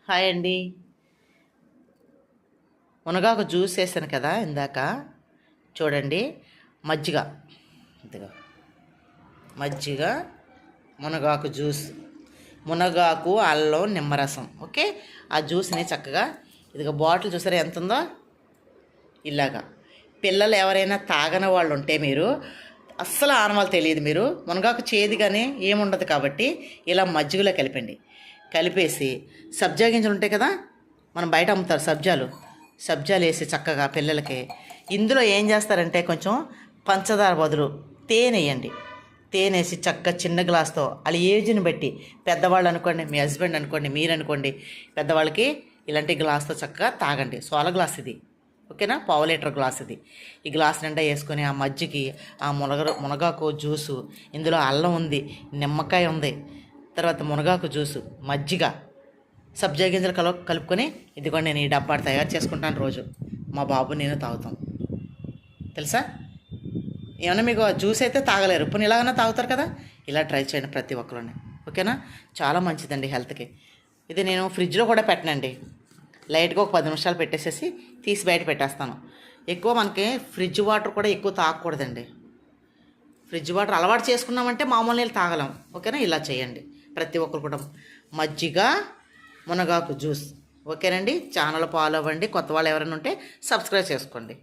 Hi అండి. మునగాకు juice వేసాను కదా ఇందాక. చూడండి, మజ్జిగ, ఇదిగో మజ్జిగ, మునగాకు జ్యూస్, మునగాకు, అల్లం, నిమ్మరసం. ఓకే, ఆ జ్యూస్ని చక్కగా ఇదిగో బాటిల్ చూసారా ఎంత ఉందో. ఇలాగా పిల్లలు ఎవరైనా తాగని వాళ్ళు ఉంటే మీరు అస్సలు ఆనవాళ్ళు తెలియదు. మీరు మునగాకు చేదు కానీ ఏముండదు కాబట్టి ఇలా మజ్జిగలో కలిపండి. కలిపేసి సబ్జా గింజలు ఉంటాయి కదా, మనం బయట అమ్ముతారు సబ్జాలు వేసి చక్కగా పిల్లలకి ఇందులో ఏం చేస్తారంటే కొంచెం పంచదార బదులు తేనె వేయండి. తేనె వేసి చక్కగా చిన్న గ్లాస్తో వాళ్ళ ఏజ్ని బట్టి, పెద్దవాళ్ళు అనుకోండి, మీ హస్బెండ్ అనుకోండి, మీరు అనుకోండి, పెద్దవాళ్ళకి ఇలాంటి గ్లాస్తో చక్కగా తాగండి. సోల గ్లాస్ ఇది, ఓకేనా, పావు లీటర్ గ్లాస్ ఇది. ఈ గ్లాస్ నిండా వేసుకొని ఆ మజ్జికి ఆ మునగాకు జ్యూసు, ఇందులో అల్లం ఉంది, నిమ్మకాయ ఉంది, తర్వాత మునగాకు జ్యూసు, మజ్జిగ, సబ్జా గింజలు కలుపుకొని ఇదిగోండి నేను ఈ డబ్బా తయారు చేసుకుంటాను. రోజు మా బాబు నేను తాగుతాం, తెలుసా. ఏమన్నా మీకు జ్యూస్ అయితే తాగలేరు, ఇప్పుడు ఇలాగైనా తాగుతారు కదా. ఇలా ట్రై చేయండి ప్రతి ఒక్కరిని, ఓకేనా. చాలా మంచిదండి హెల్త్కి. ఇది నేను ఫ్రిడ్జ్లో కూడా పెట్టనండి. లైట్గా ఒక 10 నిమిషాలు పెట్టేసేసి తీసి బయట పెట్టేస్తాను. ఎక్కువ మనకి ఫ్రిడ్జ్ వాటర్ కూడా ఎక్కువ తాగకూడదండి. ఫ్రిడ్జ్ వాటర్ అలవాటు చేసుకున్నామంటే మామూలు నీళ్ళు తాగలేం, ఓకేనా. ఇలా చేయండి ప్రతి ఒక్కరు కూడా. మజ్జిగ, మునగాకు జ్యూస్, ఓకేనండి. ఛానల్ ఫాలో అవ్వండి. కొత్త వాళ్ళు ఎవరైనా ఉంటే సబ్స్క్రైబ్ చేసుకోండి.